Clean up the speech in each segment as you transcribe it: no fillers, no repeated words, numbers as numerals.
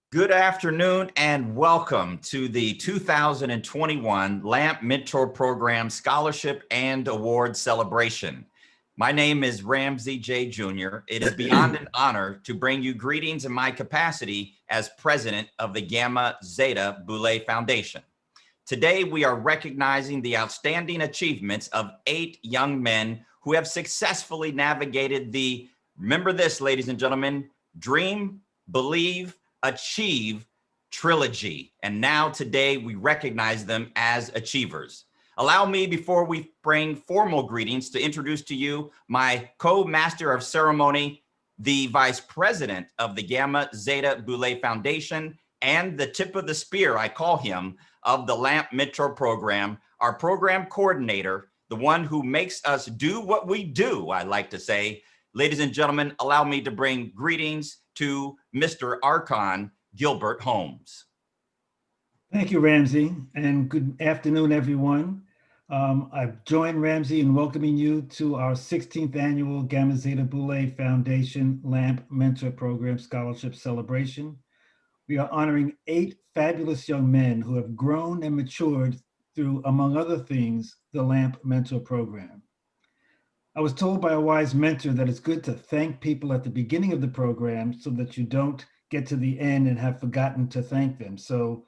Good afternoon and welcome to the 2021 L.A.M.P Mentor Program Scholarship and Award Celebration. My name is Ramsey J. Jr. It is beyond an honor to bring you greetings in my capacity as president of the Gamma Zeta Boule Foundation. Today, we are recognizing the outstanding achievements of 8 young men who have successfully navigated the, remember this, ladies and gentlemen, dream, believe, achieve trilogy. And now today we recognize them as achievers. Allow me, before we bring formal greetings, to introduce to you my co-master of ceremony, the vice president of the Gamma Zeta Boule Foundation, and the tip of the spear, I call him, of the L.A.M.P Mentor Program, our program coordinator, the one who makes us do what we do, I like to say. Ladies and gentlemen, allow me to bring greetings to Mr. Arkon Gilbert Holmes. Thank you, Ramsey, and good afternoon, everyone. I've joined Ramsey in welcoming you to our 16th annual Gamma Zeta Boule Foundation L.A.M.P Mentor Program Scholarship Celebration. We are honoring 8 fabulous young men who have grown and matured through, among other things, the L.A.M.P Mentor Program. I was told by a wise mentor that it's good to thank people at the beginning of the program so that you don't get to the end and have forgotten to thank them. So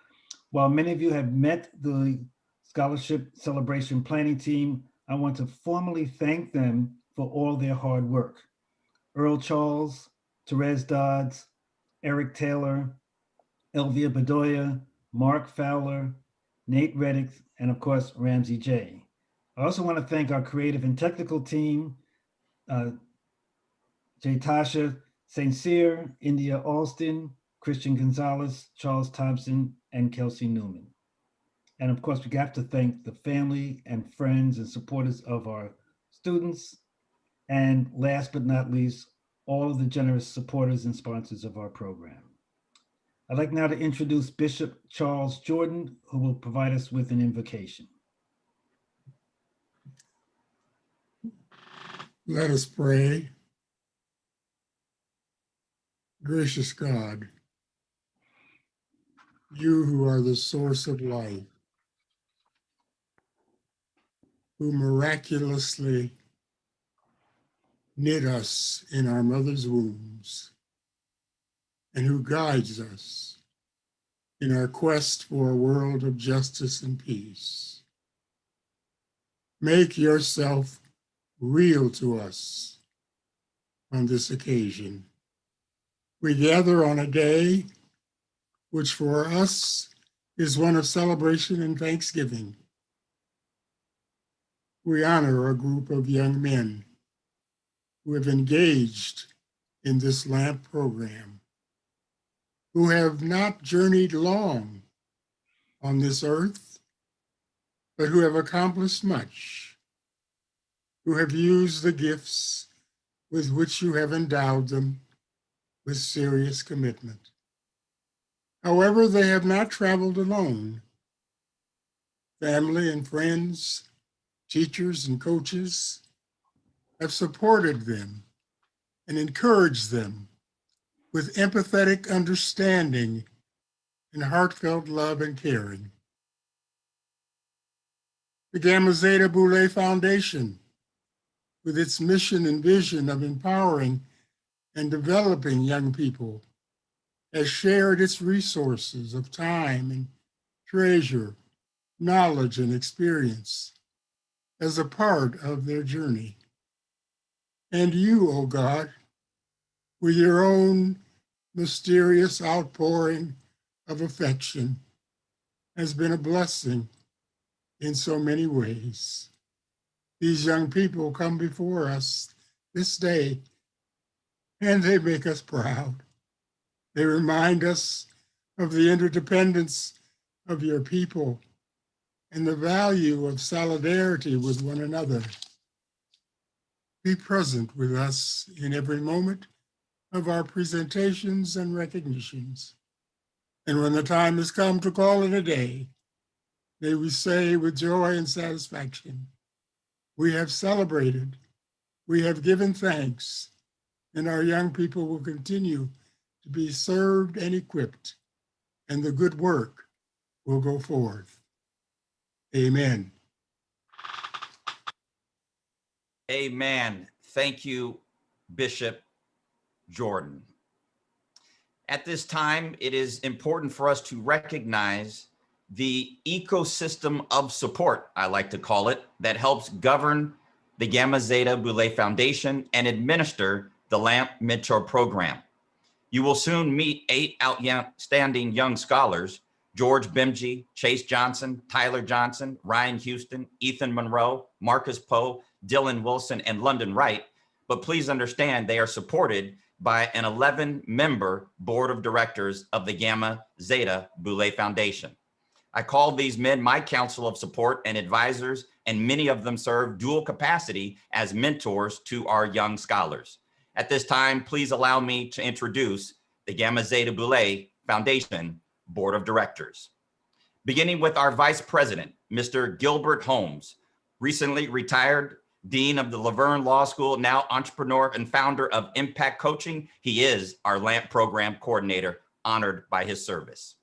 while many of you have met the scholarship celebration planning team, I want to formally thank them for all their hard work. Earl Charles, Therese Dodds, Eric Taylor, Elvia Bedoya, Mark Fowler, Nate Reddick, and of course, Ramsey J. I also want to thank our creative and technical team, Tasha St. Cyr, India Alston, Christian Gonzalez, Charles Thompson, and Kelsey Newman. And of course, we have to thank the family and friends and supporters of our students. And last but not least, all of the generous supporters and sponsors of our program. I'd like now to introduce Bishop Charles Jordan, who will provide us with an invocation. Let us pray. Gracious God, you who are the source of life, who miraculously knit us in our mother's wombs, and who guides us in our quest for a world of justice and peace. Make yourself real to us on this occasion. We gather on a day which for us is one of celebration and thanksgiving. We honor a group of young men who have engaged in this L.A.M.P program, who have not journeyed long on this earth, but who have accomplished much, who have used the gifts with which you have endowed them with serious commitment. However, they have not traveled alone. Family and friends, teachers and coaches have supported them and encouraged them with empathetic understanding and heartfelt love and caring. The Gamma Zeta Boule Foundation, with its mission and vision of empowering and developing young people, has shared its resources of time and treasure, knowledge and experience as a part of their journey. And you, O God, with your own mysterious outpouring of affection, has been a blessing in so many ways. These young people come before us this day, and they make us proud. They remind us of the interdependence of your people and the value of solidarity with one another. Be present with us in every moment of our presentations and recognitions. And when the time has come to call it a day, may we say with joy and satisfaction, we have celebrated, we have given thanks, and our young people will continue to be served and equipped and the good work will go forth. Amen. Amen. Thank you, Bishop Jordan. At this time, it is important for us to recognize the ecosystem of support, I like to call it, that helps govern the Gamma Zeta Boule Foundation and administer the L.A.M.P Mentor Program. You will soon meet 8 outstanding young scholars: George Bemji, Chase Johnson, Tyler Johnson, Ryan Houston, Ethan Monroe, Marcus Poe, Dylan Wilson, and London Wright. But please understand, they are supported by an 11-member board of directors of the Gamma Zeta Boule Foundation. I call these men my council of support and advisors, and many of them serve dual capacity as mentors to our young scholars. At this time, please allow me to introduce the Gamma Zeta Boule Foundation Board of Directors. Beginning with our Vice President, Mr. Gilbert Holmes, recently retired Dean of the Laverne Law School, now entrepreneur and founder of Impact Coaching. He is our L.A.M.P Program Coordinator, honored by his service.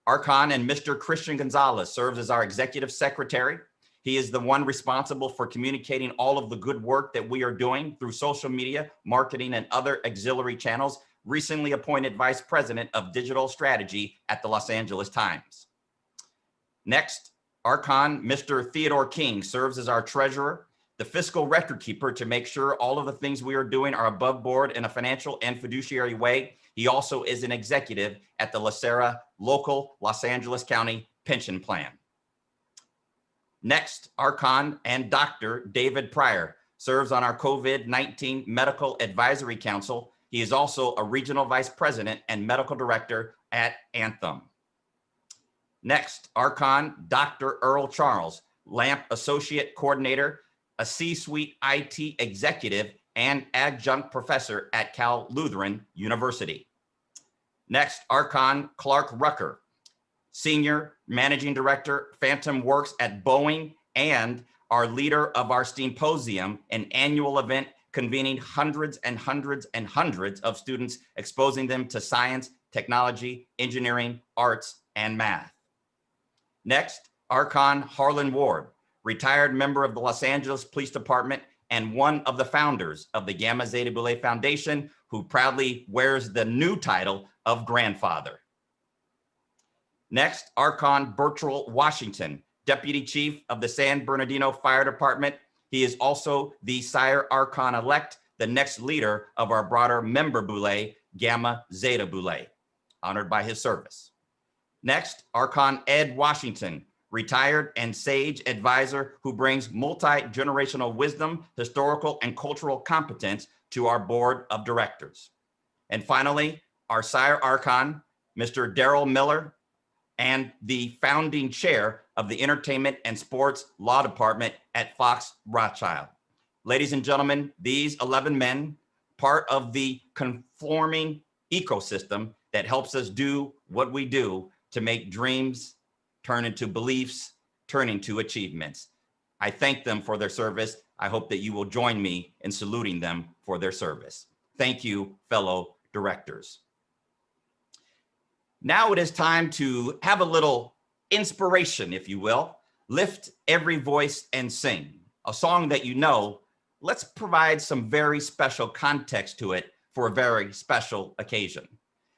Arkon and Mr. Christian Gonzalez serves as our Executive Secretary. He is the one responsible for communicating all of the good work that we are doing through social media, marketing, and other auxiliary channels. Recently appointed Vice President of Digital Strategy at the Los Angeles Times. Next, Arkon, Mr. Theodore King serves as our Treasurer, the fiscal record keeper to make sure all of the things we are doing are above board in a financial and fiduciary way. He also is an executive at the La Serra local Los Angeles County pension plan. Next, Arkon and Dr. David Pryor serves on our COVID-19 Medical Advisory Council. He is also a regional vice president and medical director at Anthem. Next, Arkon, Dr. Earl Charles, L.A.M.P Associate Coordinator, a C-suite IT executive, and adjunct professor at Cal Lutheran University. Next, Arkon Clark Rucker, Senior Managing Director, Phantom Works at Boeing, and our leader of our Steamposium, an annual event convening hundreds and hundreds and hundreds of students, exposing them to science, technology, engineering, arts, and math. Next, Arkon Harlan Ward, retired member of the Los Angeles Police Department and one of the founders of the Gamma Zeta Boule Foundation, who proudly wears the new title of grandfather. Next, Arkon Bertrell Washington, Deputy Chief of the San Bernardino Fire Department. He is also the Sire Arkon-elect, the next leader of our broader member Boule, Gamma Zeta Boule, honored by his service. Next, Arkon Ed Washington, retired and sage advisor who brings multi-generational wisdom, historical, and cultural competence to our board of directors. And finally, our Sire Arkon, Mr. Daryl Miller, and the founding chair of the Entertainment and Sports Law Department at Fox Rothschild. Ladies and gentlemen, these 11 men, part of the conforming ecosystem that helps us do what we do to make dreams turn into beliefs, turn into achievements. I thank them for their service. I hope that you will join me in saluting them for their service. Thank you, fellow directors. Now it is time to have a little inspiration, if you will. Lift every voice and sing. A song that you know. Let's provide some very special context to it for a very special occasion.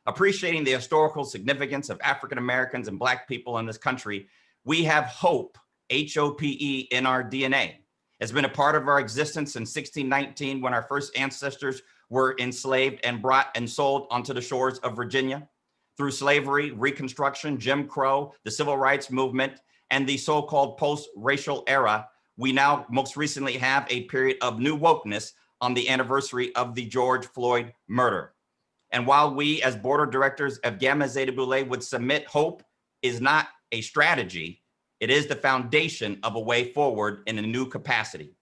Appreciating the historical significance of African Americans and Black people in this country, we have hope, H-O-P-E, in our DNA. It's been a part of our existence since 1619, when our first ancestors were enslaved and brought and sold onto the shores of Virginia. Through slavery, Reconstruction, Jim Crow, the Civil Rights Movement, and the so-called post-racial era, we now most recently have a period of new wokeness on the anniversary of the George Floyd murder. And while we as board of directors of Gamma Zeta Boule would submit, hope is not a strategy, it is the foundation of a way forward in a new capacity.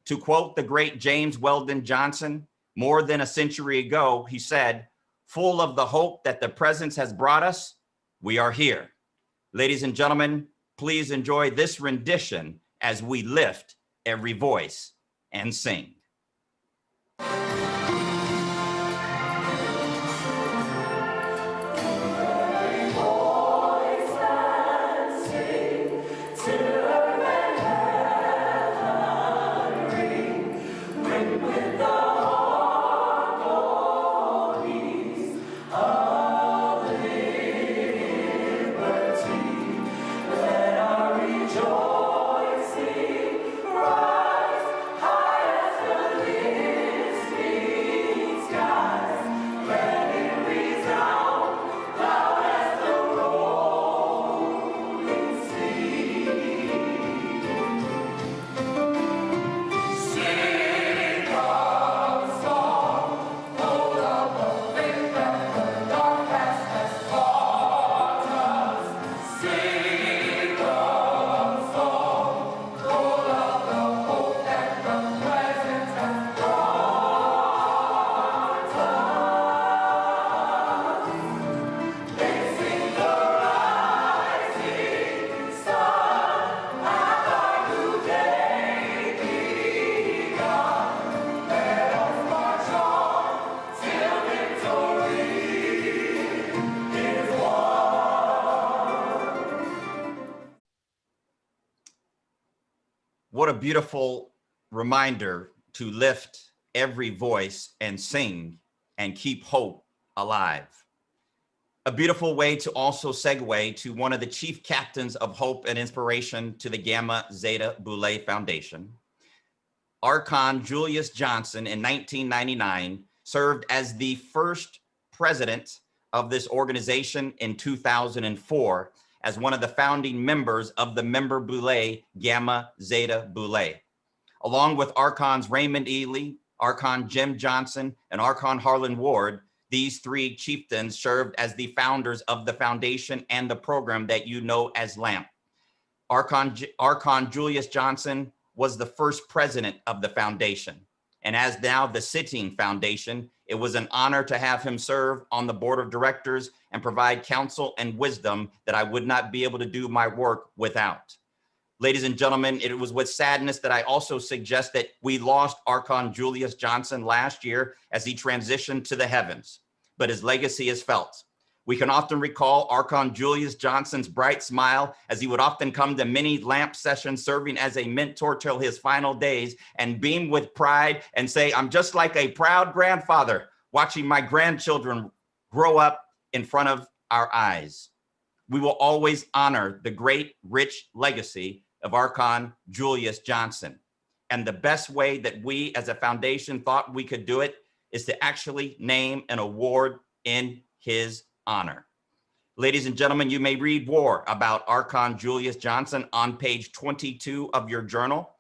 To quote the great James Weldon Johnson, more than a century ago, he said, "Full of the hope that the presence has brought us, we are here." Ladies and gentlemen, please enjoy this rendition as we lift every voice and sing. Every beautiful reminder to lift every voice and sing and keep hope alive. A beautiful way to also segue to one of the chief captains of hope and inspiration to the Gamma Zeta Boule Foundation. Arkon Julius Johnson in 1999 served as the first president of this organization in 2004 as one of the founding members of the member Boule Gamma Zeta Boule. Along with Arkon's Raymond Ely, Arkon Jim Johnson, and Arkon Harlan Ward, these three chieftains served as the founders of the foundation and the program that you know as L.A.M.P. Arkon Julius Johnson was the first president of the foundation. And as now the sitting foundation, it was an honor to have him serve on the board of directors and provide counsel and wisdom that I would not be able to do my work without. Ladies and gentlemen, it was with sadness that I also suggest that we lost Arkon Julius Johnson last year as he transitioned to the heavens, but his legacy is felt. We can often recall Arkon Julius Johnson's bright smile as he would often come to many L.A.M.P sessions serving as a mentor till his final days and beam with pride and say, "I'm just like a proud grandfather watching my grandchildren grow up in front of our eyes." We will always honor the great, rich legacy of Arkon Julius Johnson. And the best way that we as a foundation thought we could do it is to actually name an award in his honor. Ladies and gentlemen, you may read more about Arkon Julius Johnson on page 22 of your journal.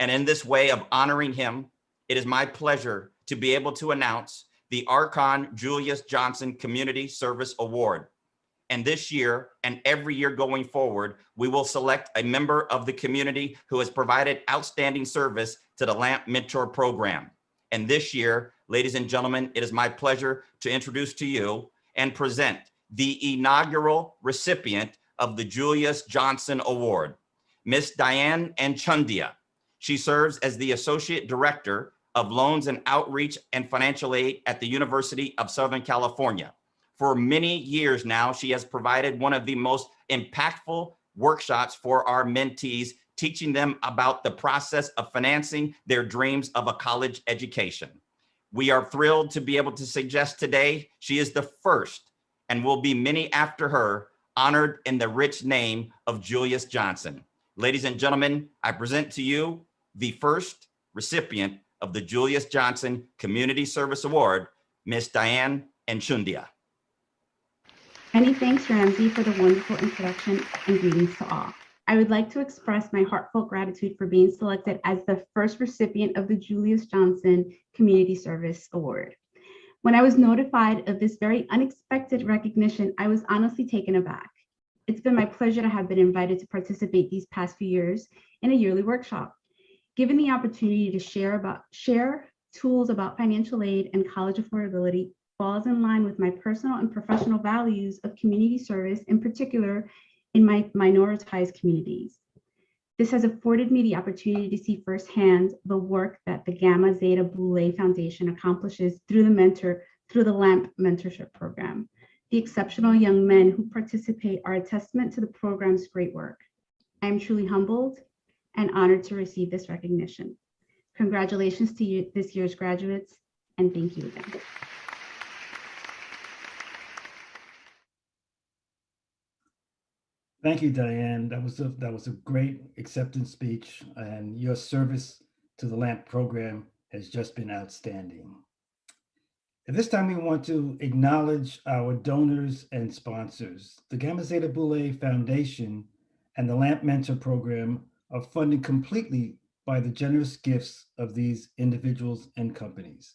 And in this way of honoring him, it is my pleasure to be able to announce the Arkon Julius Johnson Community Service Award. And this year and every year going forward, we will select a member of the community who has provided outstanding service to the L.A.M.P Mentor Program. And this year, ladies and gentlemen, it is my pleasure to introduce to you and present the inaugural recipient of the Julius Johnson Award, Miss Diane Anchundia. She serves as the Associate Director of Loans and Outreach and Financial Aid at the University of Southern California. For many years now, she has provided one of the most impactful workshops for our mentees, teaching them about the process of financing their dreams of a college education. We are thrilled to be able to suggest today she is the first, and will be many after her, honored in the rich name of Julius Johnson. Ladies and gentlemen, I present to you the first recipient of the Julius Johnson Community Service Award, Miss Diane Anchundia. Many thanks, Ramsey, for the wonderful introduction and greetings to all. I would like to express my heartfelt gratitude for being selected as the first recipient of the Julius Johnson Community Service Award. When I was notified of this very unexpected recognition, I was honestly taken aback. It's been my pleasure to have been invited to participate these past few years in a yearly workshop. Given the opportunity to share tools about financial aid and college affordability falls in line with my personal and professional values of community service, in particular in my minoritized communities. This has afforded me the opportunity to see firsthand the work that the Gamma Zeta Boule Foundation accomplishes through the L.A.M.P mentorship program. The exceptional young men who participate are a testament to the program's great work. I am truly humbled and honored to receive this recognition. Congratulations to you, this year's graduates, and thank you again. Thank you, Diane. That was a great acceptance speech, and your service to the L.A.M.P program has just been outstanding. At this time, we want to acknowledge our donors and sponsors. The Gamma Zeta Boule Foundation and the L.A.M.P Mentor Program are funded completely by the generous gifts of these individuals and companies.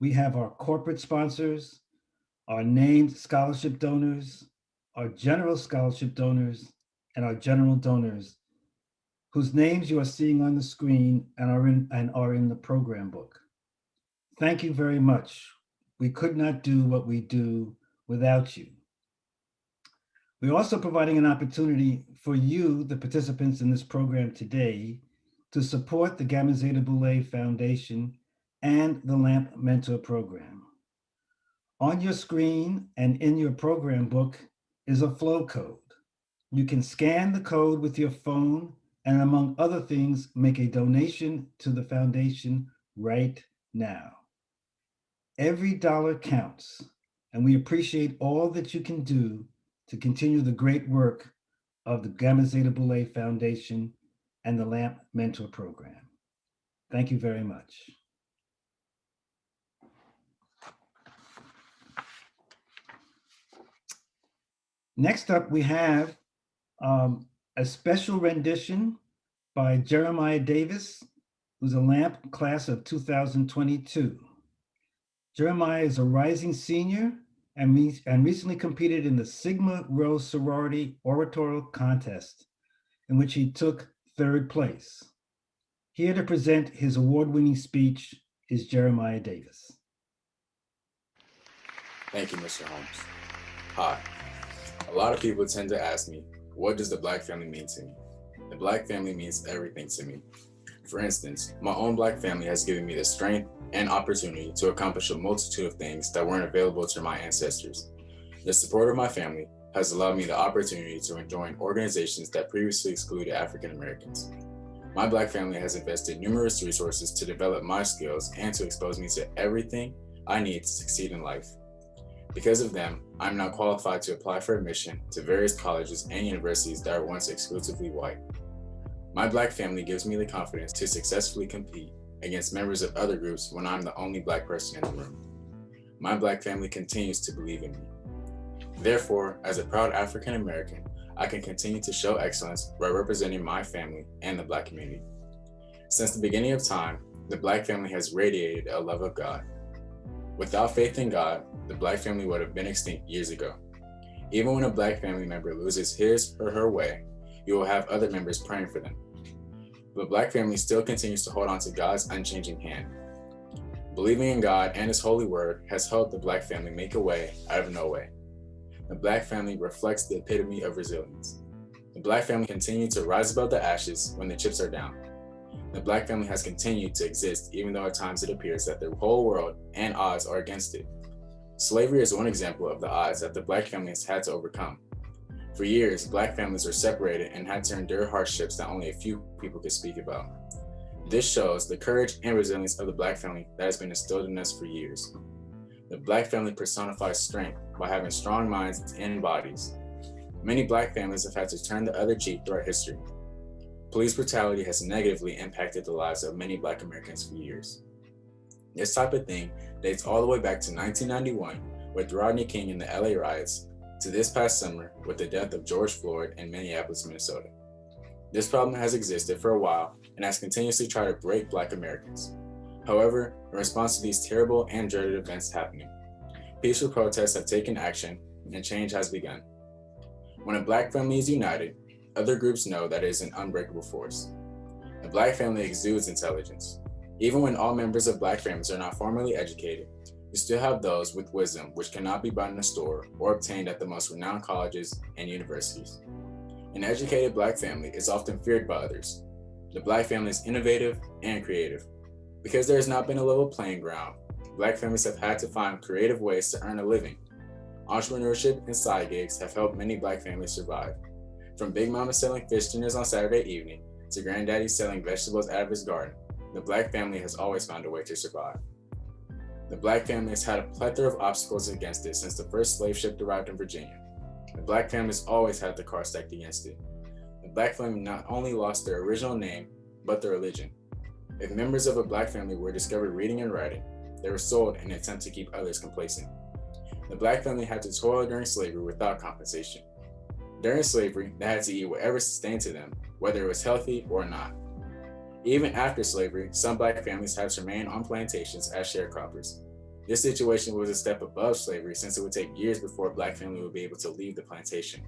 We have our corporate sponsors, our named scholarship donors, our general scholarship donors, and our general donors, whose names you are seeing on the screen and are in the program book. Thank you very much. We could not do what we do without you. We're also providing an opportunity for you, the participants in this program today, to support the Gamma Zeta Boule Foundation and the L.A.M.P Mentor Program. On your screen and in your program book is a flow code. You can scan the code with your phone and among other things, make a donation to the foundation right now. Every dollar counts, and we appreciate all that you can do to continue the great work of the Gamma Zeta Boule Foundation and the L.A.M.P Mentor Program. Thank you very much. Next up, we have a special rendition by Jeremiah Davis, who's a L.A.M.P class of 2022. Jeremiah is a rising senior and recently competed in the Sigma Rho Sorority Oratorial Contest, in which he took 3rd place. Here to present his award-winning speech is Jeremiah Davis. Thank you, Mr. Holmes. Hi. A lot of people tend to ask me, what does the Black family mean to me? The Black family means everything to me. For instance, my own Black family has given me the strength and opportunity to accomplish a multitude of things that weren't available to my ancestors. The support of my family has allowed me the opportunity to join organizations that previously excluded African Americans. My Black family has invested numerous resources to develop my skills and to expose me to everything I need to succeed in life. Because of them, I'm now qualified to apply for admission to various colleges and universities that were once exclusively white. My Black family gives me the confidence to successfully compete against members of other groups when I'm the only Black person in the room. My Black family continues to believe in me. Therefore, as a proud African American, I can continue to show excellence by representing my family and the Black community. Since the beginning of time, the Black family has radiated a love of God. Without faith in God, the Black family would have been extinct years ago. Even when a Black family member loses his or her way, you will have other members praying for them. The Black family still continues to hold on to God's unchanging hand. Believing in God and His holy word has helped the Black family make a way out of no way. The Black family reflects the epitome of resilience. The Black family continued to rise above the ashes when the chips are down. The Black family has continued to exist even though at times it appears that the whole world and odds are against it. Slavery is one example of the odds that the Black family has had to overcome. For years, Black families were separated and had to endure hardships that only a few people could speak about. This shows the courage and resilience of the Black family that has been instilled in us for years. The Black family personifies strength by having strong minds and bodies. Many Black families have had to turn the other cheek throughout history. Police brutality has negatively impacted the lives of many Black Americans for years. This type of thing dates all the way back to 1991 with Rodney King and the L.A. riots, to this past summer with the death of George Floyd in Minneapolis, Minnesota. This problem has existed for a while and has continuously tried to break Black Americans. However, in response to these terrible and dreaded events happening, peaceful protests have taken action and change has begun. When a Black family is united, other groups know that it is an unbreakable force. The Black family exudes intelligence. Even when all members of Black families are not formally educated, you still have those with wisdom which cannot be bought in a store or obtained at the most renowned colleges and universities. An educated Black family is often feared by others. The Black family is innovative and creative. Because there has not been a level playing ground, Black families have had to find creative ways to earn a living. Entrepreneurship and side gigs have helped many Black families survive. From Big Mama selling fish dinners on Saturday evening to Granddaddy selling vegetables out of his garden, the Black family has always found a way to survive. The Black family has had a plethora of obstacles against it since the first slave ship arrived in Virginia. The Black family has always had the cards stacked against it. The Black family not only lost their original name, but their religion. If members of a Black family were discovered reading and writing, they were sold in an attempt to keep others complacent. The Black family had to toil during slavery without compensation. During slavery, they had to eat whatever sustained to them, whether it was healthy or not. Even after slavery, some Black families had to remain on plantations as sharecroppers. This situation was a step above slavery since it would take years before a Black family would be able to leave the plantation.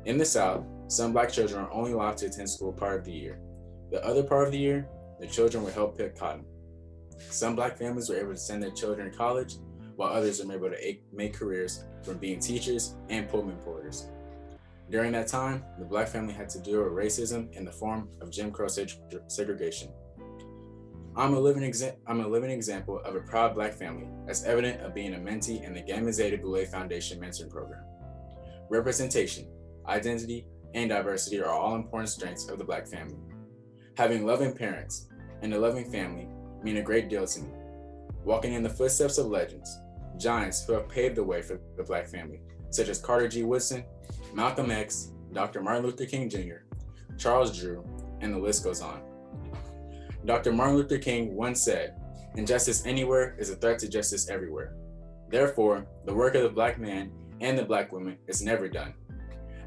In the South, some Black children are only allowed to attend school part of the year. The other part of the year, the children would help pick cotton. Some Black families were able to send their children to college, while others were able to make careers from being teachers and Pullman porters. During that time, the Black family had to deal with racism in the form of Jim Crow segregation. I'm a living example of a proud Black family, as evident of being a mentee in the Gamma Zeta Boule Foundation mentoring program. Representation, identity, and diversity are all important strengths of the Black family. Having loving parents and a loving family mean a great deal to me. Walking in the footsteps of legends, giants who have paved the way for the Black family, such as Carter G. Woodson, Malcolm X, Dr. Martin Luther King Jr., Charles Drew, and the list goes on. Dr. Martin Luther King once said, "Injustice anywhere is a threat to justice everywhere." Therefore, the work of the Black man and the Black woman is never done.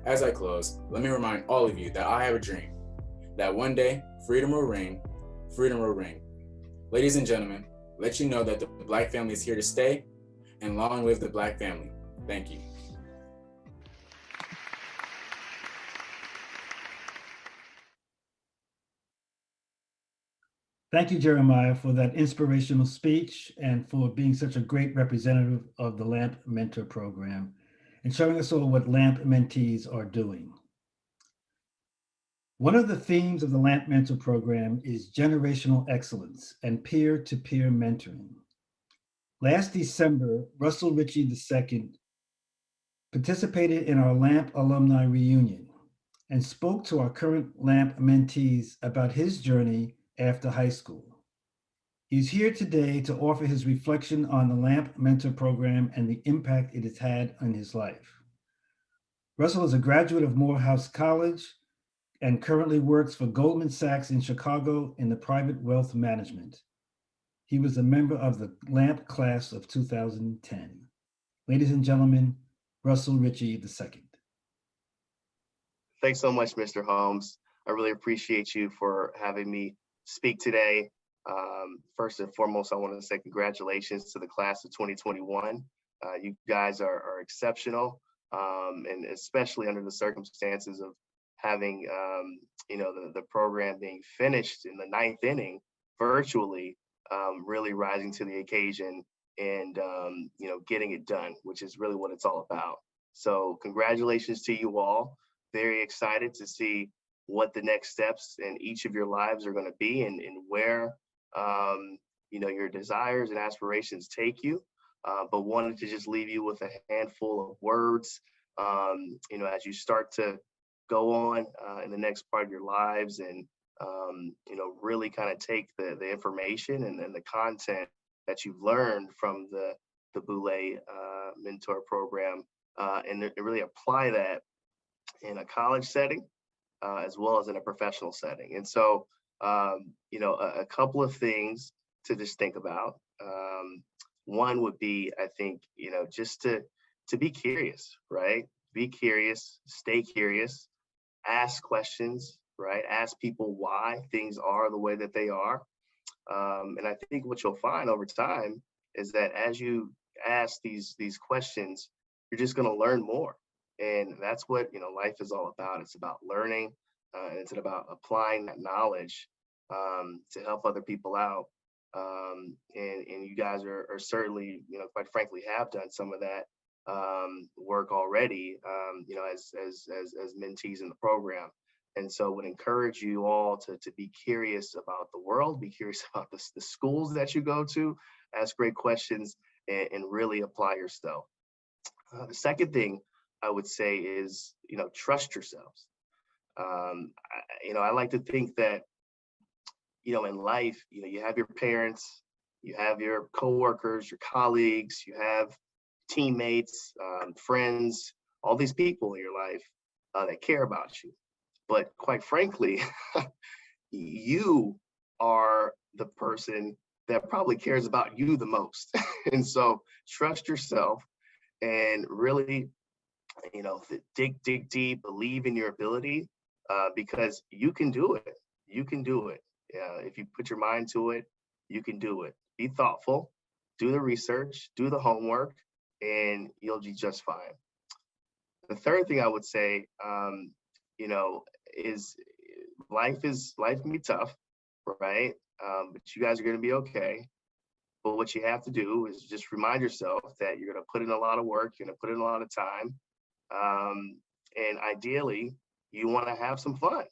As I close, let me remind all of you that I have a dream, that one day, freedom will reign, freedom will reign. Ladies and gentlemen, let you know that the Black family is here to stay, and long live the Black family. Thank you. Thank you, Jeremiah, for that inspirational speech and for being such a great representative of the LAMP Mentor Program and showing us all what LAMP mentees are doing. One of the themes of the LAMP Mentor Program is generational excellence and peer-to-peer mentoring. Last December, Russell Ritchie II participated in our LAMP alumni reunion and spoke to our current LAMP mentees about his journey after high school. He's here today to offer his reflection on the LAMP Mentor Program and the impact it has had on his life. Russell is a graduate of Morehouse College and currently works for Goldman Sachs in Chicago in the private wealth management. He was a member of the LAMP class of 2010. Ladies and gentlemen, Russell Ritchie II. Thanks so much, Mr. Holmes. I really appreciate you for having me speak today. First and foremost, I want to say congratulations to the class of 2021. You guys are exceptional, and especially under the circumstances of having, the program being finished in the 9th inning virtually, really rising to the occasion and, getting it done, which is really what it's all about. So congratulations to you all. Very excited to see what the next steps in each of your lives are going to be and where your desires and aspirations take you, but wanted to just leave you with a handful of words, as you start to go on in the next part of your lives and, really kind of take the information and the content that you've learned from the Boule mentor program and really apply that in a college setting as well as in a professional setting. And so, a couple of things to just think about. One would be, I think, just to be curious, right? Be curious, stay curious, ask questions, right? Ask people why things are the way that they are. And I think what you'll find over time is that as you ask these questions, you're just going to learn more. And that's what, life is all about. It's about learning, and it's about applying that knowledge to help other people out. And you guys are certainly, quite frankly, have done some of that work already, as mentees in the program. And so would encourage you all to be curious about the world, be curious about the schools that you go to, ask great questions, and really apply yourself. The second thing I would say is, trust yourselves. I like to think that, in life, you have your parents, you have your coworkers, your colleagues, you have teammates, friends, all these people in your life that care about you. But quite frankly, you are the person that probably cares about you the most. And so trust yourself and really, dig deep, believe in your ability, because you can do it. You can do it. If you put your mind to it, you can do it. Be thoughtful, do the research, do the homework, and you'll be just fine. The third thing I would say, is life can be tough, right? But you guys are going to be okay. But what you have to do is just remind yourself that you're going to put in a lot of work, you're going to put in a lot of time. And ideally, you want to have some fun,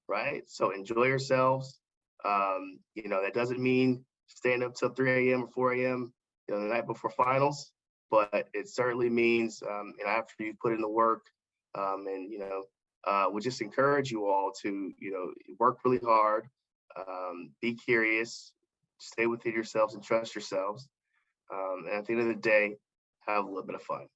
right? So enjoy yourselves. That doesn't mean staying up till 3 a.m. or 4 a.m. The night before finals, but it certainly means, after you put in the work, and would just encourage you all to, work really hard, be curious, stay within yourselves and trust yourselves. And at the end of the day, have a little bit of fun.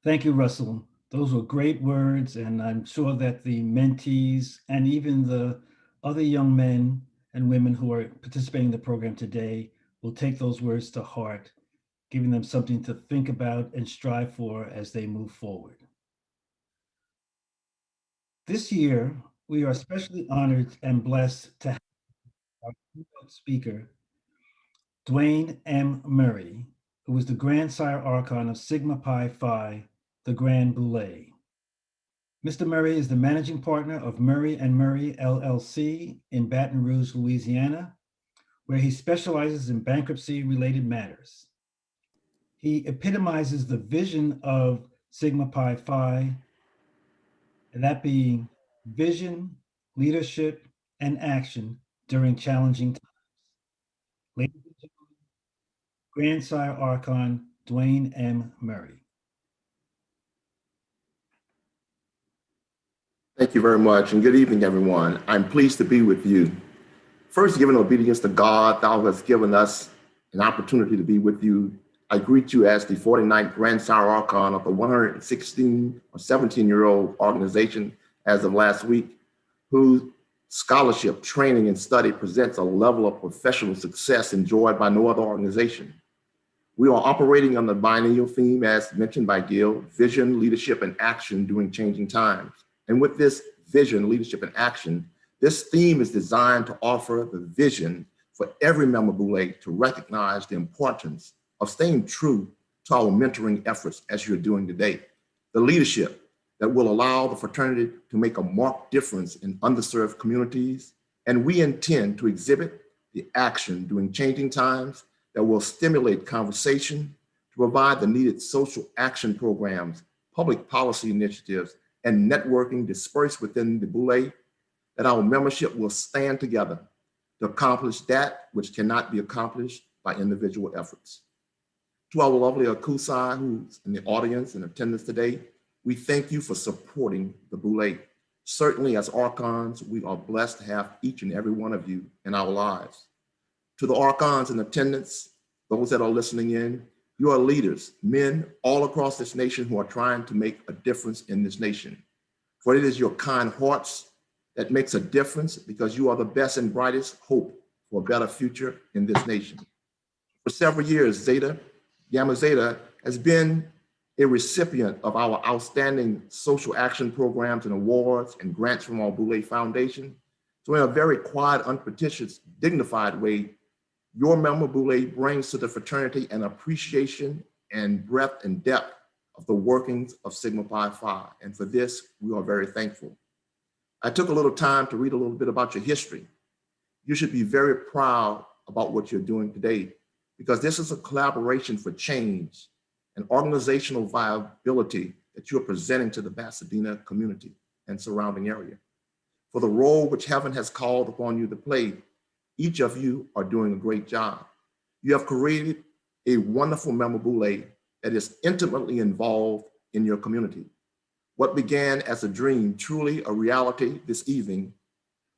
Thank you, Russell. Those were great words, and I'm sure that the mentees and even the other young men and women who are participating in the program today will take those words to heart, giving them something to think about and strive for as they move forward. This year, we are especially honored and blessed to have our keynote speaker, Dwayne M. Murray, who is the grandsire Arkon of Sigma Pi Phi, the Grand Boule. Mr. Murray is the managing partner of Murray & Murray LLC in Baton Rouge, Louisiana, where he specializes in bankruptcy-related matters. He epitomizes the vision of Sigma Pi Phi, and that being vision, leadership, and action during challenging times. Ladies and gentlemen, Grandsire Arkon, Dwayne M. Murray. Thank you very much, and good evening, everyone. I'm pleased to be with you. First, giving obedience to God, thou hast given us an opportunity to be with you. I greet you as the 49th Grandsire Arkon of the 116 or 17-year-old organization as of last week, whose scholarship, training, and study presents a level of professional success enjoyed by no other organization. We are operating on the biennial theme, as mentioned by Gil, vision, leadership, and action during changing times. And with this vision, leadership, and action, this theme is designed to offer the vision for every member of Boule to recognize the importance of staying true to our mentoring efforts as you're doing today. The leadership that will allow the fraternity to make a marked difference in underserved communities. And we intend to exhibit the action during changing times that will stimulate conversation, to provide the needed social action programs, public policy initiatives, and networking dispersed within the Boule, that our membership will stand together to accomplish that which cannot be accomplished by individual efforts. To our lovely Akusai, who's in the audience and attendance today, we thank you for supporting the Boule. Certainly as Arkons, we are blessed to have each and every one of you in our lives. To the Arkons in attendance, those that are listening in, you are leaders, men all across this nation who are trying to make a difference in this nation. For it is your kind hearts that makes a difference, because you are the best and brightest hope for a better future in this nation. For several years, Zeta, Gamma Zeta, has been a recipient of our outstanding social action programs and awards and grants from our Boule Foundation. So in a very quiet, unpretentious, dignified way, your member Boule brings to the fraternity an appreciation and breadth and depth of the workings of Sigma Pi Phi. And for this, we are very thankful. I took a little time to read a little bit about your history. You should be very proud about what you're doing today, because this is a collaboration for change and organizational viability that you're presenting to the Pasadena community and surrounding area. For the role which heaven has called upon you to play, each of you are doing a great job. You have created a wonderful member Boule that is intimately involved in your community. What began as a dream, truly a reality this evening.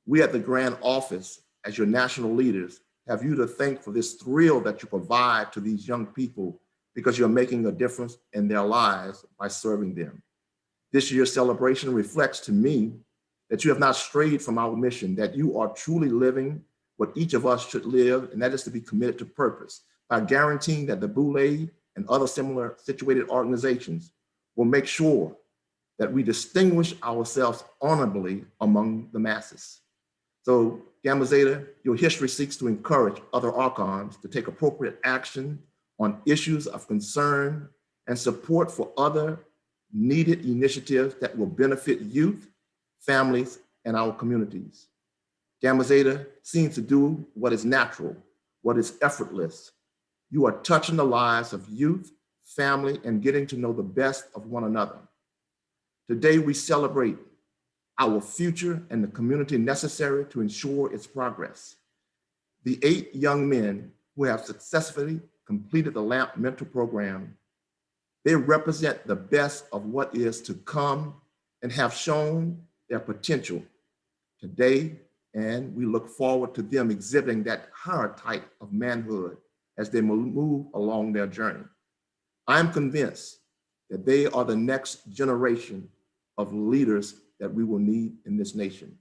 We at the Grand Office, as your national leaders, have you to thank for this thrill that you provide to these young people, because you're making a difference in their lives by serving them. This year's celebration reflects to me that you have not strayed from our mission, that you are truly living what each of us should live, and that is to be committed to purpose, by guaranteeing that the Boule and other similar situated organizations will make sure that we distinguish ourselves honorably among the masses. So Gamma Zeta, your history seeks to encourage other Arkons to take appropriate action on issues of concern and support for other needed initiatives that will benefit youth, families, and our communities. Gamma Zeta seems to do what is natural, what is effortless. You are touching the lives of youth, family, and getting to know the best of one another. Today, we celebrate our future and the community necessary to ensure its progress. The 8 young men who have successfully completed the L.A.M.P mentor program, They represent the best of what is to come and have shown their potential today, and we look forward to them exhibiting that higher type of manhood as they move along their journey. I'm convinced that they are the next generation of leaders that we will need in this nation.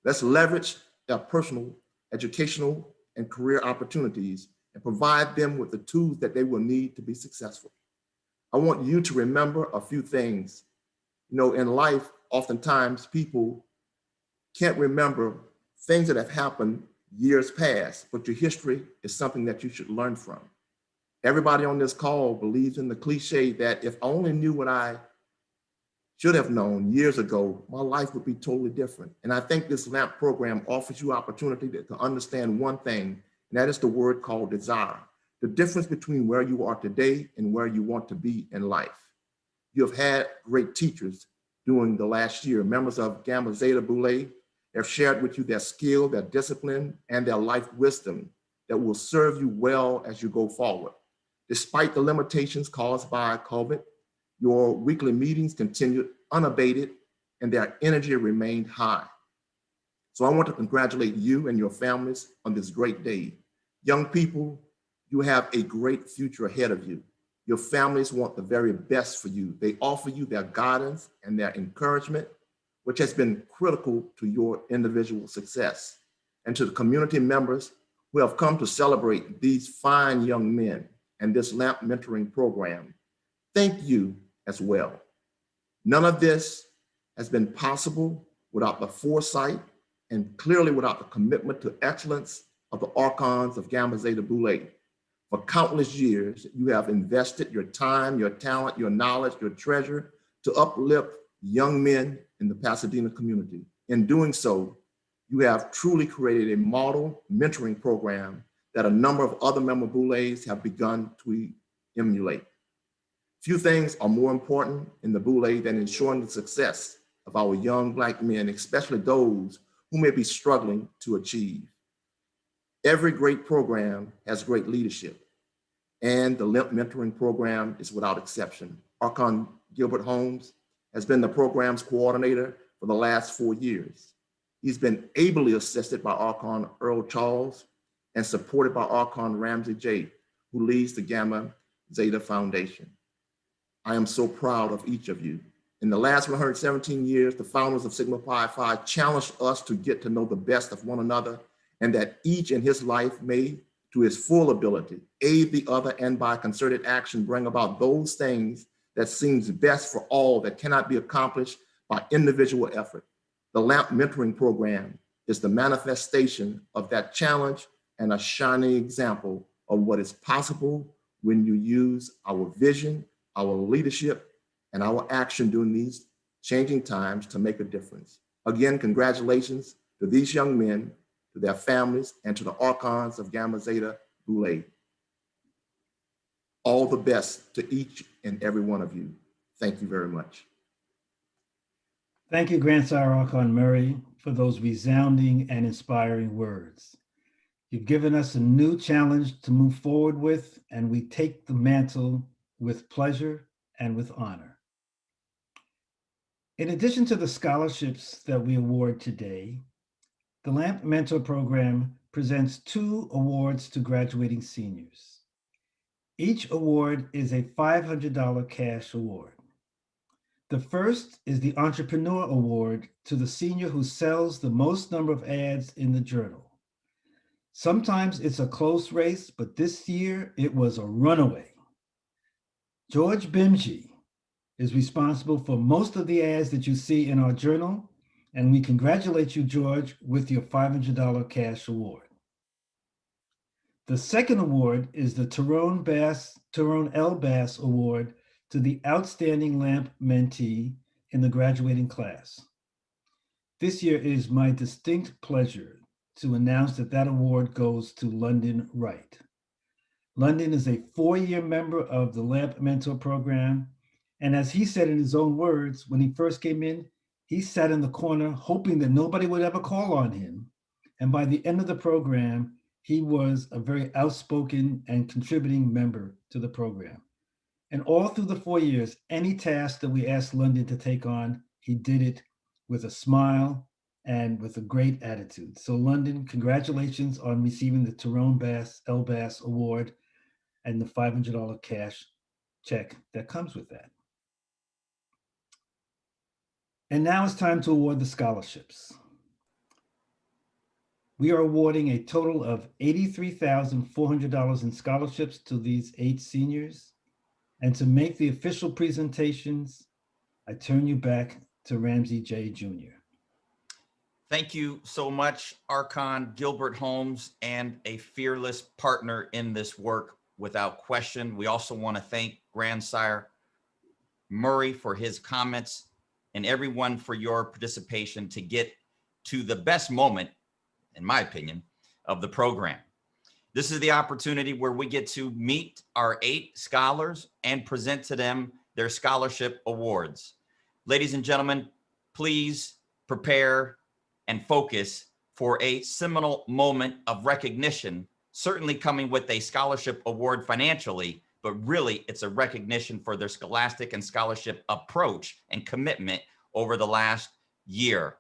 Let's leverage their personal, educational, and career opportunities and provide them with the tools that they will need to be successful. I want you to remember a few things. You know, in life, oftentimes people can't remember things that have happened years past, but your history is something that you should learn from. Everybody on this call believes in the cliche that if I only knew what I should have known years ago, my life would be totally different. And I think this L.A.M.P program offers you opportunity to understand one thing, and that is the word called desire. The difference between where you are today and where you want to be in life. You have had great teachers during the last year. Members of Gamma Zeta Boule have shared with you their skill, their discipline, and their life wisdom that will serve you well as you go forward. Despite the limitations caused by COVID, your weekly meetings continued unabated and their energy remained high. So I want to congratulate you and your families on this great day. Young people, you have a great future ahead of you. Your families want the very best for you. They offer you their guidance and their encouragement, which has been critical to your individual success. And to the community members who have come to celebrate these fine young men and this L.A.M.P mentoring program, thank you as well. None of this has been possible without the foresight and clearly without the commitment to excellence of the Arkons of Gamma Zeta Boule. For countless years, you have invested your time, your talent, your knowledge, your treasure to uplift young men in the Pasadena community. In doing so, you have truly created a model mentoring program that a number of other member Boules have begun to emulate. Few things are more important in the Boule than ensuring the success of our young Black men, especially those who may be struggling to achieve. Every great program has great leadership, and the L.A.M.P mentoring program is without exception. Arkon Gilbert Holmes has been the program's coordinator for the last 4 years. He's been ably assisted by Arkon Earl Charles and supported by Arkon Ramsey J., who leads the Gamma Zeta Foundation. I am so proud of each of you. In the last 117 years, the founders of Sigma Pi Phi challenged us to get to know the best of one another, and that each in his life may, to his full ability, aid the other, and by concerted action, bring about those things that seems best for all that cannot be accomplished by individual effort. The L.A.M.P mentoring program is the manifestation of that challenge and a shining example of what is possible when you use our vision, our leadership, and our action during these changing times to make a difference. Again, congratulations to these young men, to their families, and to the Arkons of Gamma Zeta Boule. All the best to each and every one of you. Thank you very much. Thank you, Grandsire Arkon Murray, for those resounding and inspiring words. You've given us a new challenge to move forward with, and we take the mantle with pleasure and with honor. In addition to the scholarships that we award today, the L.A.M.P Mentor Program presents 2 awards to graduating seniors. Each award is a $500 cash award. The first is the Entrepreneur Award to the senior who sells the most number of ads in the journal. Sometimes it's a close race, but this year it was a runaway. George Bimji is responsible for most of the ads that you see in our journal, and we congratulate you, George, with your $500 cash award. The second award is the Tyrone L. Bass Award to the Outstanding L.A.M.P Mentee in the graduating class. This year it is my distinct pleasure to announce that that award goes to London Wright. London is a 4-year member of the L.A.M.P Mentor Program, and as he said in his own words, when he first came in, he sat in the corner hoping that nobody would ever call on him. And by the end of the program, he was a very outspoken and contributing member to the program. And all through the 4 years, any task that we asked London to take on, he did it with a smile and with a great attitude. So London, congratulations on receiving the Tyrone Bass L.Bass Award and the $500 cash check that comes with that. And now it's time to award the scholarships. We are awarding a total of $83,400 in scholarships to these 8 seniors. And to make the official presentations, I turn you back to Ramsey J. Jr. Thank you so much, Arkon, Gilbert Holmes, and a fearless partner in this work without question. We also want to thank Grandsire Murray for his comments and everyone for your participation to get to the best moment, in my opinion, of the program. This is the opportunity where we get to meet our 8 scholars and present to them their scholarship awards. Ladies and gentlemen, please prepare and focus for a seminal moment of recognition, certainly coming with a scholarship award financially, but really it's a recognition for their scholastic and scholarship approach and commitment over the last year.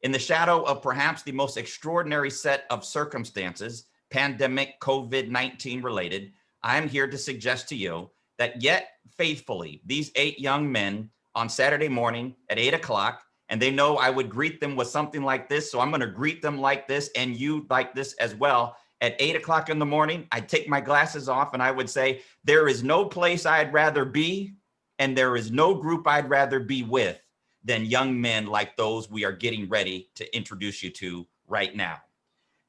In the shadow of perhaps the most extraordinary set of circumstances, pandemic COVID-19 related, I'm here to suggest to you that yet faithfully, these 8 young men on Saturday morning at 8 o'clock, and they know I would greet them with something like this, so I'm going to greet them like this and you like this as well. At 8 o'clock in the morning, I'd take my glasses off and I would say, there is no place I'd rather be, and there is no group I'd rather be with than young men like those we are getting ready to introduce you to right now.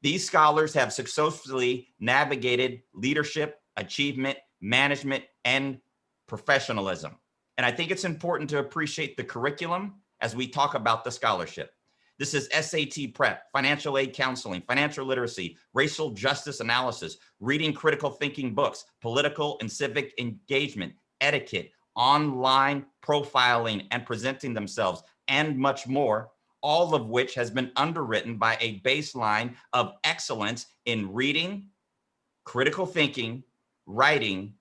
These scholars have successfully navigated leadership, achievement, management, and professionalism. And I think it's important to appreciate the curriculum as we talk about the scholarship. This is SAT prep, financial aid counseling, financial literacy, racial justice analysis, reading critical thinking books, political and civic engagement, etiquette, online profiling and presenting themselves, and much more, all of which has been underwritten by a baseline of excellence in reading, critical thinking, writing,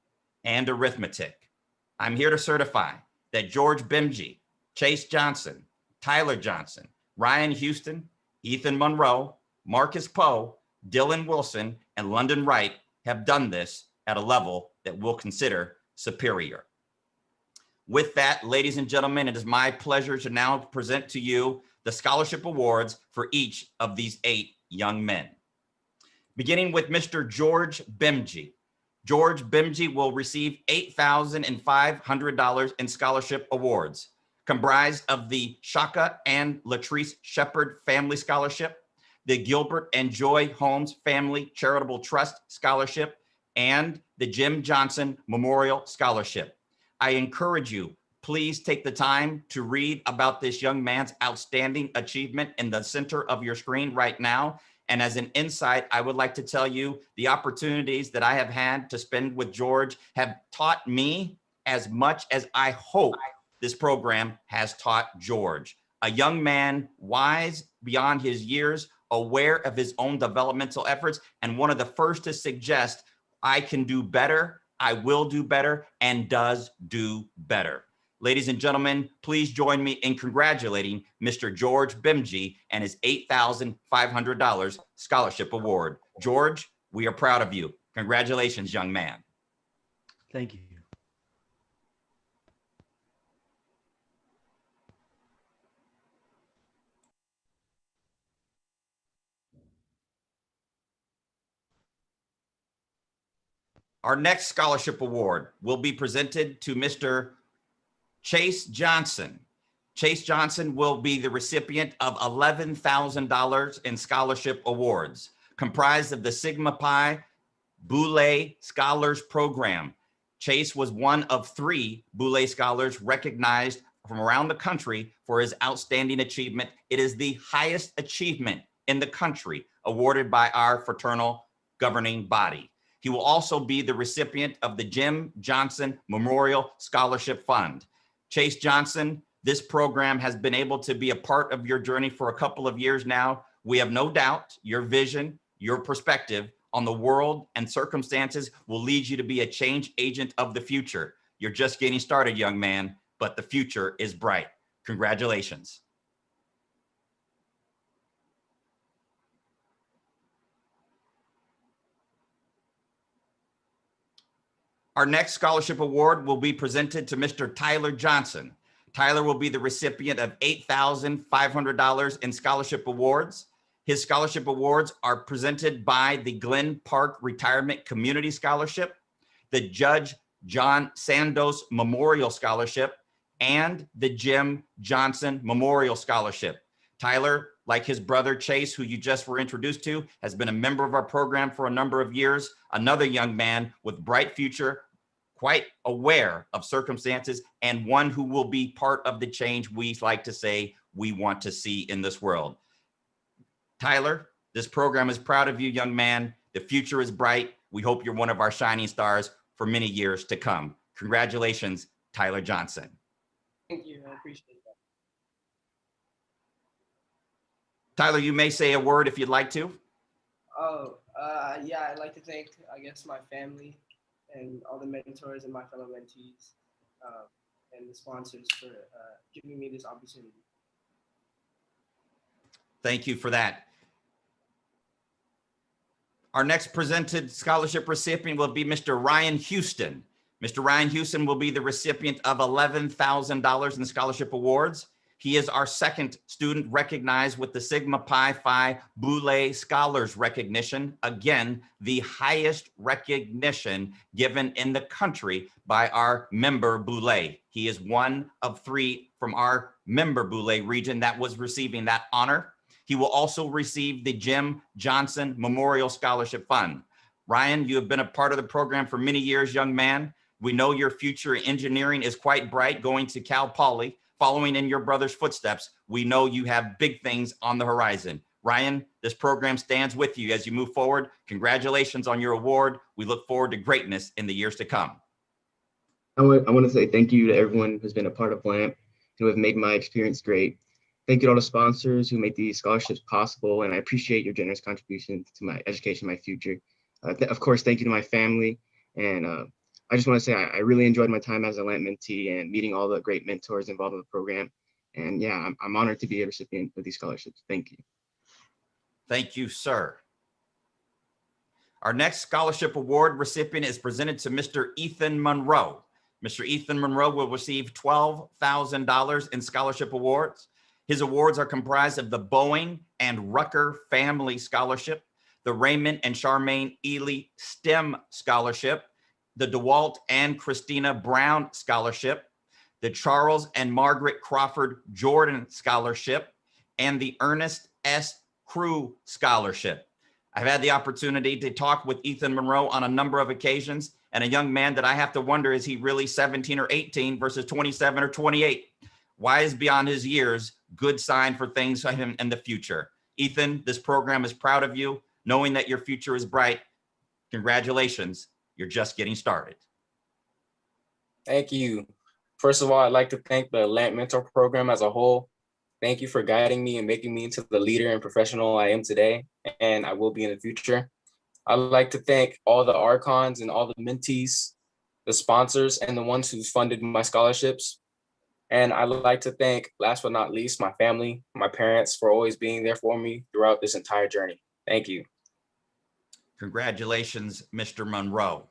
and arithmetic. I'm here to certify that George Bemji, Chase Johnson, Tyler Johnson, Ryan Houston, Ethan Monroe, Marcus Poe, Dylan Wilson, and London Wright have done this at a level that we'll consider superior. With that, ladies and gentlemen, it is my pleasure to now present to you the scholarship awards for each of these 8 young men. Beginning with Mr. George Bemji. George Bemji will receive $8,500 in scholarship awards, comprised of the Shaka and Latrice Shepard Family Scholarship, the Gilbert and Joy Holmes Family Charitable Trust Scholarship, and the Jim Johnson Memorial Scholarship. I encourage you, please take the time to read about this young man's outstanding achievement in the center of your screen right now. And as an insight, I would like to tell you the opportunities that I have had to spend with George have taught me as much as I hope this program has taught George. A young man wise beyond his years, aware of his own developmental efforts, and one of the first to suggest, I can do better, I will do better, and does do better. Ladies and gentlemen, please join me in congratulating Mr. George Bemji and his $8,500 scholarship award. George, we are proud of you. Congratulations, young man. Thank you. Our next scholarship award will be presented to Mr. Chase Johnson. Chase Johnson will be the recipient of $11,000 in scholarship awards, comprised of the Sigma Pi Boule Scholars Program. Chase was one of 3 Boule Scholars recognized from around the country for his outstanding achievement. It is the highest achievement in the country awarded by our fraternal governing body. He will also be the recipient of the Jim Johnson Memorial Scholarship Fund. Chase Johnson, this program has been able to be a part of your journey for a couple of years now. We have no doubt your vision, your perspective on the world and circumstances will lead you to be a change agent of the future. You're just getting started, young man, but the future is bright. Congratulations. Our next scholarship award will be presented to Mr. Tyler Johnson. Tyler will be the recipient of $8,500 in scholarship awards. His scholarship awards are presented by the Glen Park Retirement Community Scholarship, the Judge John Sandos Memorial Scholarship, and the Jim Johnson Memorial Scholarship. Tyler, like his brother Chase, who you just were introduced to, has been a member of our program for a number of years, another young man with bright future, quite aware of circumstances, and one who will be part of the change we like to say we want to see in this world. Tyler, this program is proud of you, young man. The future is bright. We hope you're one of our shining stars for many years to come. Congratulations, Tyler Johnson. Thank you, I appreciate that. Tyler, you may say a word if you'd like to. Yeah, I'd like to thank, I guess, my family and all the mentors and my fellow mentees and the sponsors for giving me this opportunity. Thank you for that. Our next presented scholarship recipient will be Mr. Ryan Houston. Mr. Ryan Houston will be the recipient of $11,000 in scholarship awards. He is our second student recognized with the Sigma Pi Phi Boule Scholars Recognition. Again, the highest recognition given in the country by our member Boule. He is one of 3 from our member Boule region that was receiving that honor. He will also receive the Jim Johnson Memorial Scholarship Fund. Ryan, you have been a part of the program for many years, young man. We know your future in engineering is quite bright, going to Cal Poly. Following in your brother's footsteps, we know you have big things on the horizon. Ryan, this program stands with you as you move forward. Congratulations on your award. We look forward to greatness in the years to come. I want to say thank you to everyone who's been a part of L.A.M.P, who have made my experience great. Thank you to all the sponsors who make these scholarships possible, and I appreciate your generous contribution to my education, my future. Of course, thank you to my family, and I just want to say I really enjoyed my time as a L.A.M.P mentee and meeting all the great mentors involved in the program. And yeah, I'm honored to be a recipient of these scholarships. Thank you. Thank you, sir. Our next scholarship award recipient is presented to Mr. Ethan Monroe. Mr. Ethan Monroe will receive $12,000 in scholarship awards. His awards are comprised of the Boeing and Rucker Family Scholarship, the Raymond and Charmaine Ely STEM Scholarship, the DeWalt and Christina Brown Scholarship, the Charles and Margaret Crawford Jordan Scholarship, and the Ernest S. Crew Scholarship. I've had the opportunity to talk with Ethan Monroe on a number of occasions, and a young man that I have to wonder, is he really 17 or 18 versus 27 or 28? Wise beyond his years, good sign for things for him in the future. Ethan, this program is proud of you, knowing that your future is bright. Congratulations. You're just getting started. Thank you. First of all, I'd like to thank the L.A.M.P Mentor Program as a whole. Thank you for guiding me and making me into the leader and professional I am today, and I will be in the future. I'd like to thank all the Arkons and all the mentees, the sponsors, and the ones who funded my scholarships. And I'd like to thank, last but not least, my family, my parents, for always being there for me throughout this entire journey. Thank you. Congratulations, Mr. Monroe.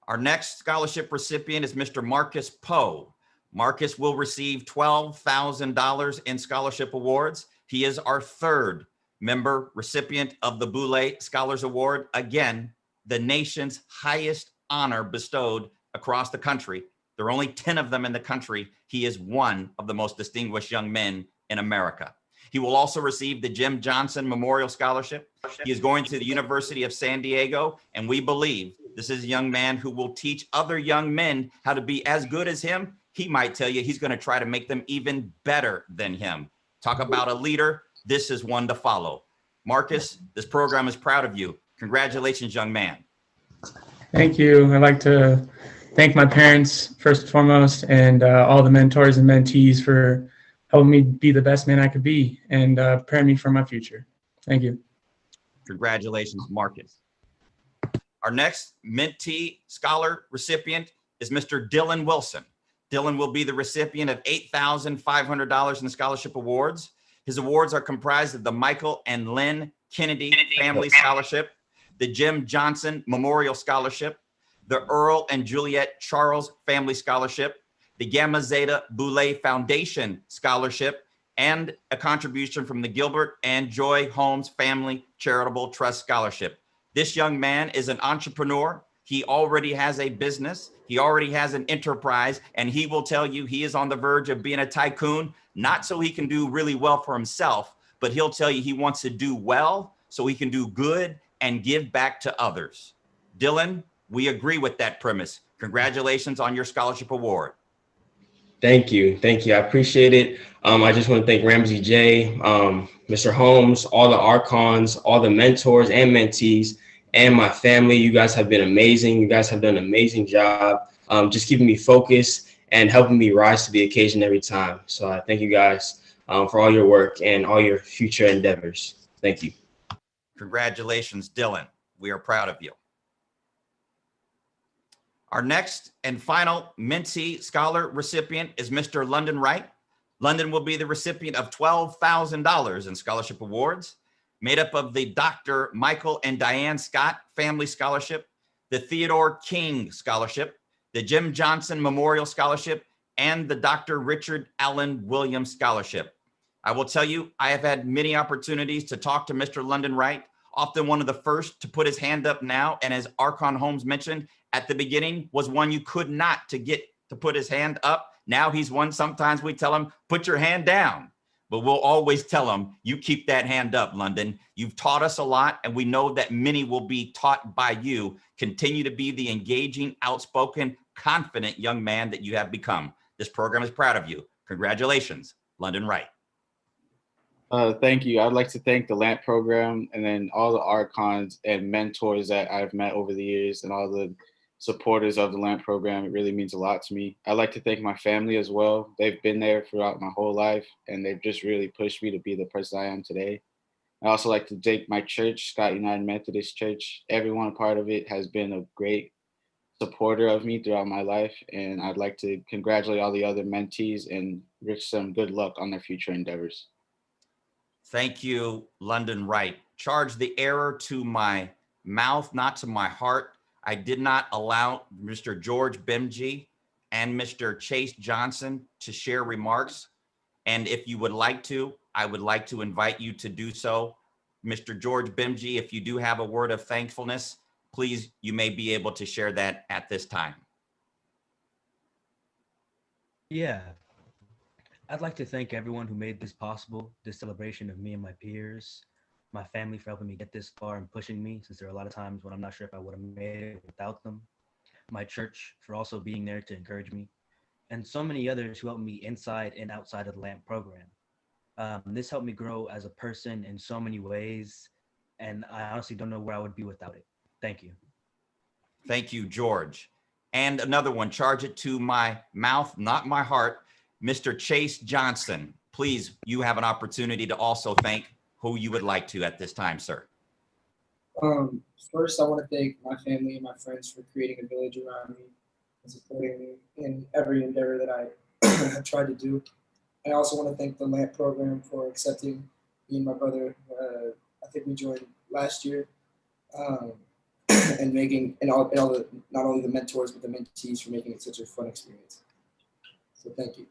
Our next scholarship recipient is Mr. Marcus Poe. Marcus will receive $12,000 in scholarship awards. He is our 3rd member recipient of the Boule Scholars Award. Again, the nation's highest honor bestowed across the country. There are only 10 of them in the country. He is one of the most distinguished young men in America. He will also receive the Jim Johnson Memorial Scholarship. He is going to the University of San Diego, and we believe this is a young man who will teach other young men how to be as good as him. He might tell you he's going to try to make them even better than him. Talk about a leader. This is one to follow. Marcus, this program is proud of you. Congratulations, young man. Thank you. I'd like to thank my parents, first and foremost, and all the mentors and mentees for helping me be the best man I could be and preparing me for my future. Thank you. Congratulations, Marcus. Our next mentee scholar recipient is Mr. Dylan Wilson. Dylan will be the recipient of $8,500 in scholarship awards. His awards are comprised of the Michael and Lynn Kennedy Family Scholarship, the Jim Johnson Memorial Scholarship, the Earl and Juliet Charles Family Scholarship, the Gamma Zeta Boule Foundation Scholarship, and a contribution from the Gilbert and Joy Holmes Family Charitable Trust Scholarship. This young man is an entrepreneur. He already has a business. He already has an enterprise, and he will tell you he is on the verge of being a tycoon, not so he can do really well for himself, but he'll tell you he wants to do well so he can do good and give back to others. Dylan, we agree with that premise. Congratulations on your scholarship award. Thank you. Thank you. I appreciate it. I just want to thank Ramsey J, Mr. Holmes, all the Arkons, all the mentors and mentees, and my family. You guys have been amazing. You guys have done an amazing job just keeping me focused and helping me rise to the occasion every time. So I thank you guys for all your work and all your future endeavors. Thank you. Congratulations, Dylan. We are proud of you. Our next and final mentee scholar recipient is Mr. London Wright. London will be the recipient of $12,000 in scholarship awards, made up of the Dr. Michael and Diane Scott Family Scholarship, the Theodore King Scholarship, the Jim Johnson Memorial Scholarship, and the Dr. Richard Allen Williams Scholarship. I will tell you, I have had many opportunities to talk to Mr. London Wright, often one of the first to put his hand up now. And as Arkon Holmes mentioned at the beginning, was one you could not to get to put his hand up. Now he's one, sometimes we tell him, put your hand down. But we'll always tell him, you keep that hand up, London. You've taught us a lot, and we know that many will be taught by you. Continue to be the engaging, outspoken, confident young man that you have become. This program is proud of you. Congratulations, London Wright. Thank you. I'd like to thank the L.A.M.P program and then all the Arkons and mentors that I've met over the years and all the supporters of the L.A.M.P program. It really means a lot to me. I'd like to thank my family as well. They've been there throughout my whole life, and they've just really pushed me to be the person I am today. I also like to thank my church, Scott United Methodist Church. Everyone a part of it has been a great supporter of me throughout my life, and I'd like to congratulate all the other mentees and wish them good luck on their future endeavors. Thank you, London Wright. Charge the error to my mouth, not to my heart. I did not allow Mr. George Bemji and Mr. Chase Johnson to share remarks. And if you would like to, I would like to invite you to do so. Mr. George Bemji, if you do have a word of thankfulness, please, you may be able to share that at this time. Yeah. I'd like to thank everyone who made this possible, this celebration of me and my peers, my family for helping me get this far and pushing me, since there are a lot of times when I'm not sure if I would have made it without them, my church for also being there to encourage me, and so many others who helped me inside and outside of the L.A.M.P program. This helped me grow as a person in so many ways, and I honestly don't know where I would be without it. Thank you. Thank you, George. And another one, charge it to my mouth, not my heart. Mr. Chase Johnson, please, you have an opportunity to also thank who you would like to at this time, sir. First, I want to thank my family and my friends for creating a village around me and supporting me in every endeavor that I have tried to do. I also want to thank the L.A.M.P program for accepting me and my brother. I think we joined last year, and making not only the mentors but the mentees for making it such a fun experience. So thank you.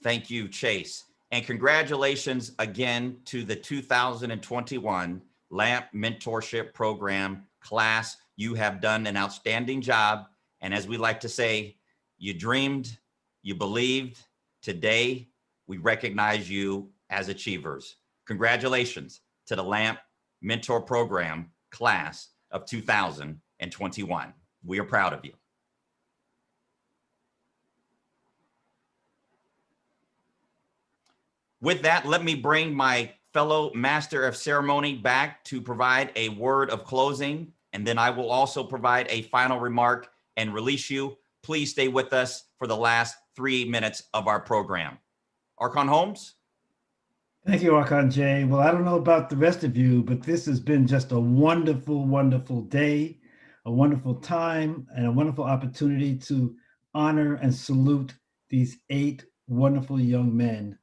Thank you, Chase. And congratulations again to the 2021 L.A.M.P Mentorship Program class. You have done an outstanding job. And as we like to say, you dreamed, you believed. Today, we recognize you as achievers. Congratulations to the L.A.M.P Mentor Program class of 2021. We are proud of you. With that, let me bring my fellow Master of Ceremony back to provide a word of closing, and then I will also provide a final remark and release you. Please stay with us for the last 3 minutes of our program. Arkon Holmes? Thank you, Arkon J. Well, I don't know about the rest of you, but this has been just a wonderful, wonderful day, a wonderful time and a wonderful opportunity to honor and salute these 8 wonderful young men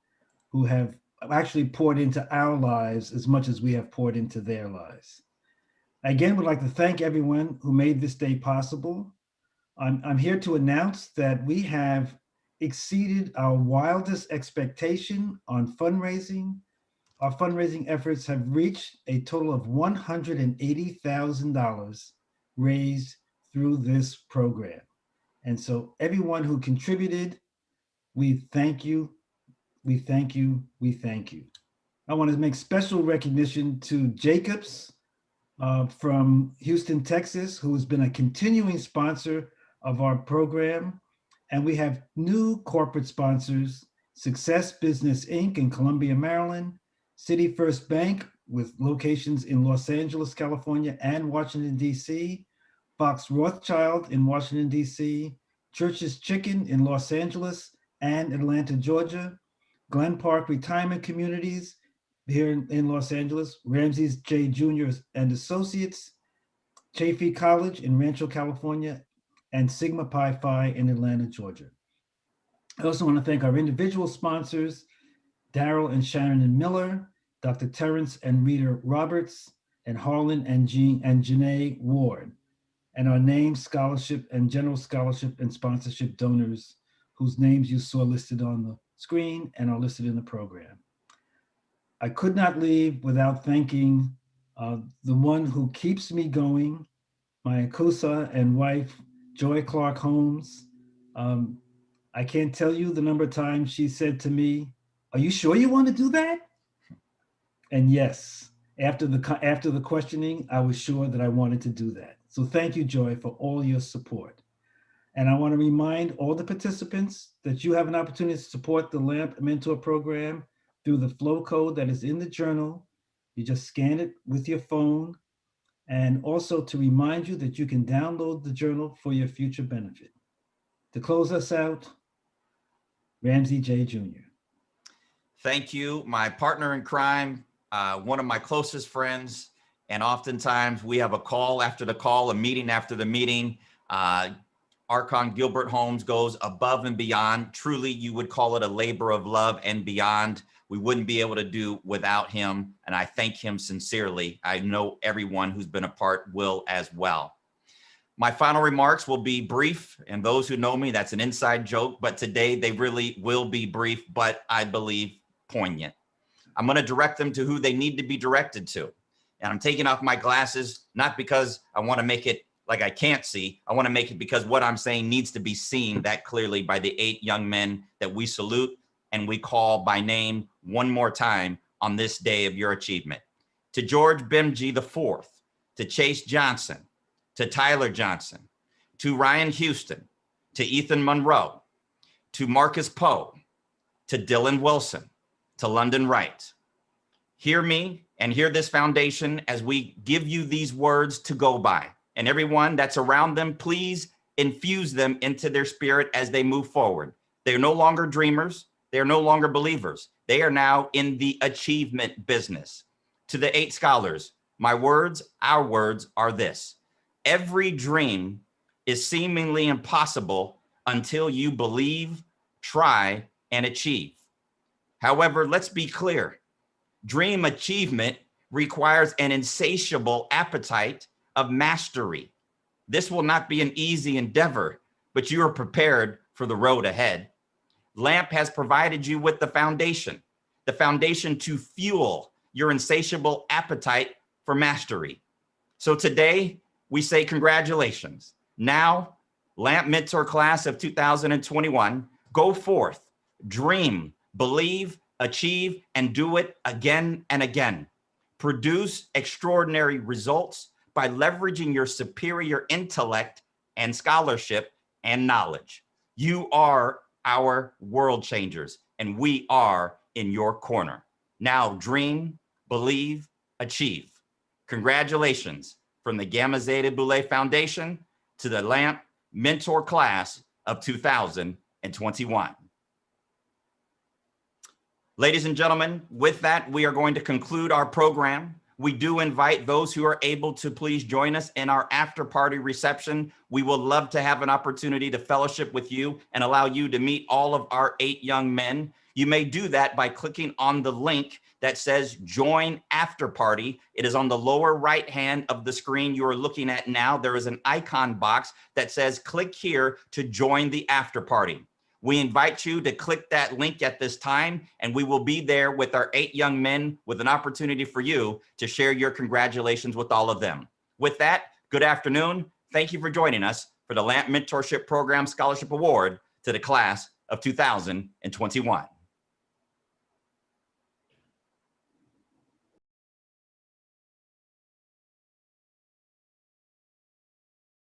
who have actually poured into our lives as much as we have poured into their lives. Again, would like to thank everyone who made this day possible. I'm here to announce that we have exceeded our wildest expectation on fundraising. Our fundraising efforts have reached a total of $180,000 raised through this program. And so everyone who contributed, we thank you, we thank you, we thank you. I want to make special recognition to Jacobs from Houston, Texas, who has been a continuing sponsor of our program. And we have new corporate sponsors, Success Business Inc. in Columbia, Maryland, City First Bank with locations in Los Angeles, California and Washington, D.C., Fox Rothschild in Washington, D.C., Church's Chicken in Los Angeles and Atlanta, Georgia, Glen Park Retirement Communities here in Los Angeles, Ramses J. Jr. and Associates, Chaffee College in Rancho, California, and Sigma Pi Phi in Atlanta, Georgia. I also want to thank our individual sponsors, Daryl and Sharon Miller, Dr. Terrence and Rita Roberts, and Harlan and Janae Ward, and our named scholarship and general scholarship and sponsorship donors whose names you saw listed on the screen and are listed in the program. I could not leave without thanking the one who keeps me going, my Akusa and wife, Joy Clark Holmes. I can't tell you the number of times she said to me, "Are you sure you want to do that?" And yes, after the questioning, I was sure that I wanted to do that. So thank you, Joy, for all your support. And I want to remind all the participants that you have an opportunity to support the L.A.M.P Mentor Program through the flow code that is in the journal. You just scan it with your phone. And also to remind you that you can download the journal for your future benefit. To close us out, Ramsey J. Jr. Thank you, my partner in crime, one of my closest friends, and oftentimes we have a call after the call, a meeting after the meeting. Arkon Gilbert Holmes goes above and beyond. Truly, you would call it a labor of love and beyond. We wouldn't be able to do without him, and I thank him sincerely. I know everyone who's been a part will as well. My final remarks will be brief, and those who know me, that's an inside joke, but today they really will be brief, but I believe poignant. I'm going to direct them to who they need to be directed to. And I'm taking off my glasses, not because I want to make it like I can't see. I want to make it because what I'm saying needs to be seen that clearly by the 8 young men that we salute and we call by name one more time on this day of your achievement. To George Bemji IV, to Chase Johnson, to Tyler Johnson, to Ryan Houston, to Ethan Monroe, to Marcus Poe, to Dylan Wilson, to London Wright. Hear me and hear this foundation as we give you these words to go by. And everyone that's around them, please infuse them into their spirit as they move forward. They're no longer dreamers. They're no longer believers. They are now in the achievement business. To the 8 scholars, my words, our words are this: every dream is seemingly impossible until you believe, try, and achieve. However, let's be clear. Dream achievement requires an insatiable appetite of mastery. This will not be an easy endeavor, but you are prepared for the road ahead. L.A.M.P has provided you with the foundation to fuel your insatiable appetite for mastery. So today we say congratulations. Now, L.A.M.P Mentor Class of 2021, go forth, dream, believe, achieve, and do it again and again. Produce extraordinary results by leveraging your superior intellect and scholarship and knowledge. You are our world changers, and we are in your corner. Now dream, believe, achieve. Congratulations from the Gamma Zeta Boule Foundation to the L.A.M.P Mentor Class of 2021. Ladies and gentlemen, with that, we are going to conclude our program. We do invite those who are able to please join us in our after party reception. We will love to have an opportunity to fellowship with you and allow you to meet all of our 8 young men. You may do that by clicking on the link that says join after party. It is on the lower right hand of the screen you are looking at now. There is an icon box that says click here to join the after party. We invite you to click that link at this time, and we will be there with our 8 young men with an opportunity for you to share your congratulations with all of them. With that, good afternoon. Thank you for joining us for the L.A.M.P Mentorship Program Scholarship Award to the class of 2021.